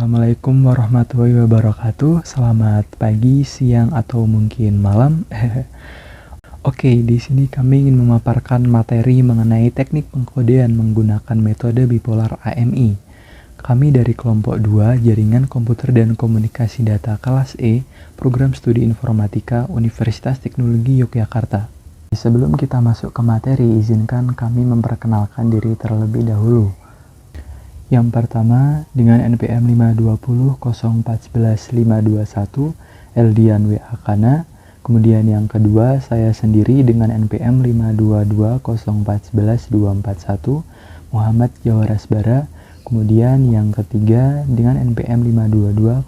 Assalamualaikum warahmatullahi wabarakatuh. Selamat pagi, siang, atau mungkin malam. Oke, di sini kami ingin memaparkan materi mengenai teknik pengkodean menggunakan metode bipolar AMI. Kami dari kelompok 2 Jaringan Komputer dan Komunikasi Data kelas E, Program Studi Informatika Universitas Teknologi Yogyakarta. Sebelum kita masuk ke materi, izinkan kami memperkenalkan diri terlebih dahulu. Yang pertama, dengan NPM 520411521, Eldian W.A. Kana. Kemudian yang kedua, saya sendiri dengan NPM 522014241, Muhammad Jawarasbara. Kemudian yang ketiga, dengan NPM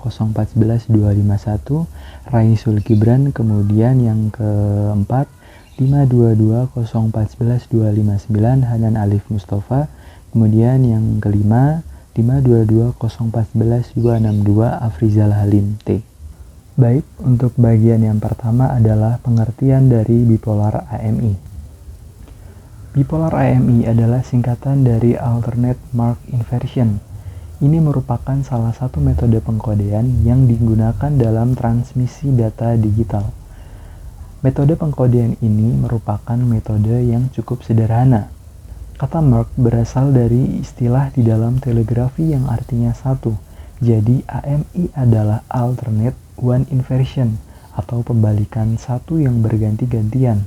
522014251, Raisul Gibran. Kemudian yang keempat, 522014259, Hanan Alif Mustafa. Kemudian yang kelima, 522014262, Afrizal Halim T. Baik, untuk bagian yang pertama adalah pengertian dari bipolar AMI. Bipolar AMI adalah singkatan dari Alternate Mark Inversion. Ini merupakan salah satu metode pengkodean yang digunakan dalam transmisi data digital. Metode pengkodean ini merupakan metode yang cukup sederhana. Kata mark berasal dari istilah di dalam telegrafi yang artinya satu. Jadi AMI adalah alternate one inversion atau pembalikan satu yang berganti-gantian.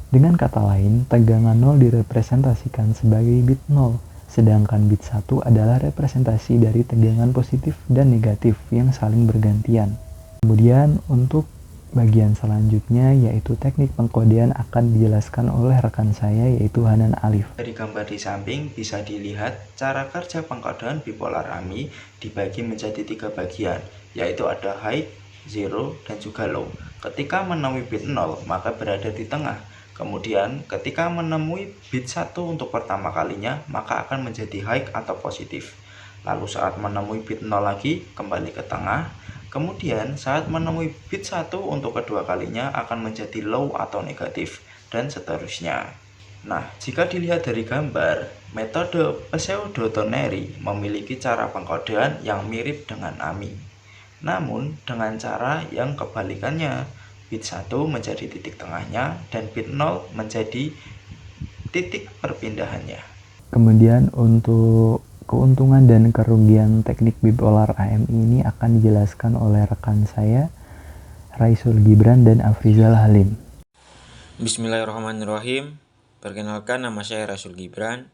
Dengan kata lain, tegangan 0 direpresentasikan sebagai bit 0, sedangkan bit 1 adalah representasi dari tegangan positif dan negatif yang saling bergantian. Kemudian untuk bagian selanjutnya yaitu teknik pengkodean akan dijelaskan oleh rekan saya yaitu Hanan Alif. Dari gambar di samping bisa dilihat cara kerja pengkodean bipolar AMI dibagi menjadi 3 bagian, yaitu ada high, zero, dan juga low. Ketika menemui bit 0 maka berada di tengah. Kemudian ketika menemui bit 1 untuk pertama kalinya maka akan menjadi high atau positif. Lalu saat menemui bit 0 lagi kembali ke tengah. Kemudian saat menemui bit 1 untuk kedua kalinya akan menjadi low atau negatif, dan seterusnya. Nah, jika dilihat dari gambar, metode pseudo-ternary memiliki cara pengkodean yang mirip dengan AMI. Namun, dengan cara yang kebalikannya, bit 1 menjadi titik tengahnya dan bit 0 menjadi titik perpindahannya. Kemudian untuk keuntungan dan kerugian teknik bipolar AMI ini akan dijelaskan oleh rekan saya, Raisul Gibran dan Afrizal Halim. Bismillahirrahmanirrahim. Perkenalkan, nama saya Raisul Gibran,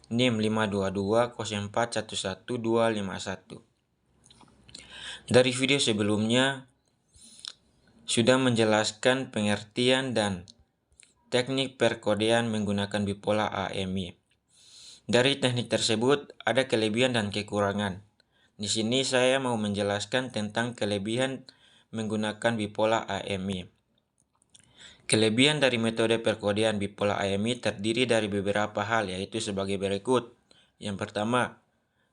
NIM 52204111251. Dari video sebelumnya sudah menjelaskan pengertian dan teknik perkodean menggunakan bipolar AMI. Dari teknik tersebut ada kelebihan dan kekurangan. Di sini saya mau menjelaskan tentang kelebihan menggunakan bipolar AMI. Kelebihan dari metode perkodean bipolar AMI terdiri dari beberapa hal, yaitu sebagai berikut. Yang pertama,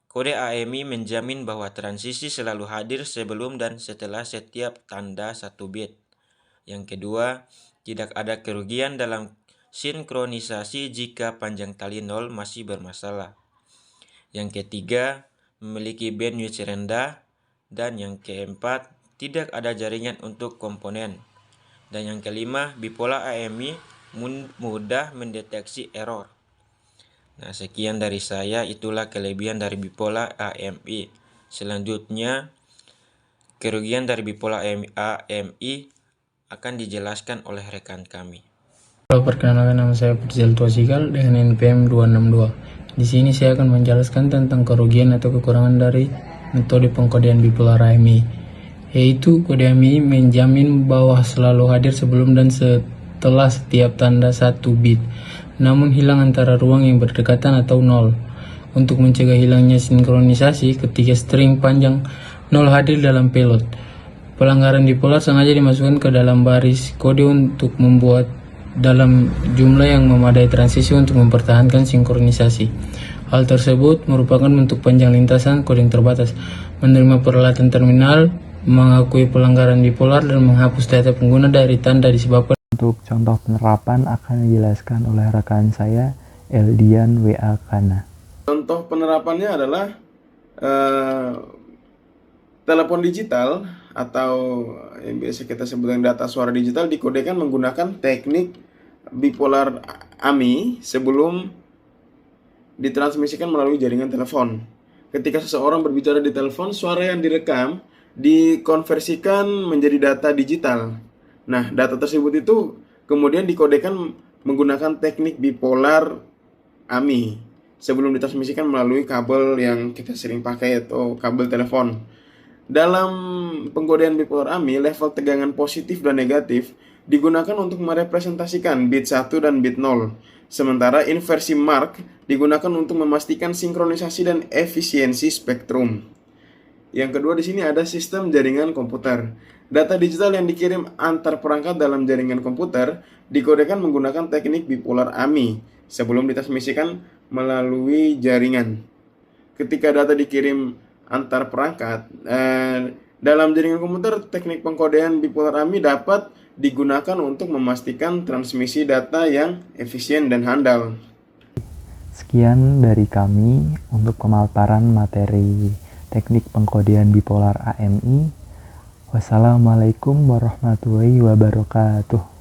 kode AMI menjamin bahwa transisi selalu hadir sebelum dan setelah setiap tanda 1 bit. Yang kedua, tidak ada kerugian dalam sinkronisasi jika panjang tali 0 masih bermasalah. Yang ketiga, memiliki bandwidth rendah. Dan yang keempat, tidak ada jaringan untuk komponen. Dan yang kelima, bipolar AMI mudah mendeteksi error. Nah, sekian dari saya, itulah kelebihan dari bipolar AMI. Selanjutnya, kerugian dari bipolar AMI akan dijelaskan oleh rekan kami. Halo, perkenalkan, nama saya Putzil Tuasikal dengan NPM 262. Di sini saya akan menjelaskan tentang kerugian atau kekurangan dari metode pengkodean bipolar AMI. Yaitu kode AMI menjamin bahwa selalu hadir sebelum dan setelah setiap tanda 1 bit, namun hilang antara ruang yang berdekatan atau 0. Untuk mencegah hilangnya sinkronisasi ketika string panjang 0 hadir dalam payload, pelanggaran bipolar sengaja dimasukkan ke dalam baris kode untuk membuat dalam jumlah yang memadai transisi untuk mempertahankan sinkronisasi. Hal tersebut merupakan bentuk panjang lintasan kode yang terbatas, menerima peralatan terminal, mengakui pelanggaran bipolar, dan menghapus data pengguna dari tanda disebabkan. Untuk contoh penerapan akan dijelaskan oleh rekan saya, Eldian W.A. Kana. Contoh penerapannya adalah Telepon digital atau yang biasa kita sebut dengan data suara digital dikodekan menggunakan teknik bipolar AMI sebelum ditransmisikan melalui jaringan telepon. Ketika seseorang berbicara di telepon, suara yang direkam dikonversikan menjadi data digital. Nah, data tersebut itu kemudian dikodekan menggunakan teknik bipolar AMI sebelum ditransmisikan melalui kabel yang kita sering pakai atau kabel telepon. Dalam pengkodean bipolar AMI, level tegangan positif dan negatif digunakan untuk merepresentasikan bit 1 dan bit 0. Sementara inversi mark digunakan untuk memastikan sinkronisasi dan efisiensi spektrum. Yang kedua di sini ada sistem jaringan komputer. Data digital yang dikirim antar perangkat dalam jaringan komputer dikodekan menggunakan teknik bipolar AMI sebelum ditransmisikan melalui jaringan. Ketika data dikirim antar perangkat dalam jaringan komputer, teknik pengkodean bipolar AMI dapat digunakan untuk memastikan transmisi data yang efisien dan handal. Sekian dari kami untuk pemaparan materi teknik pengkodean bipolar AMI. Wassalamualaikum warahmatullahi wabarakatuh.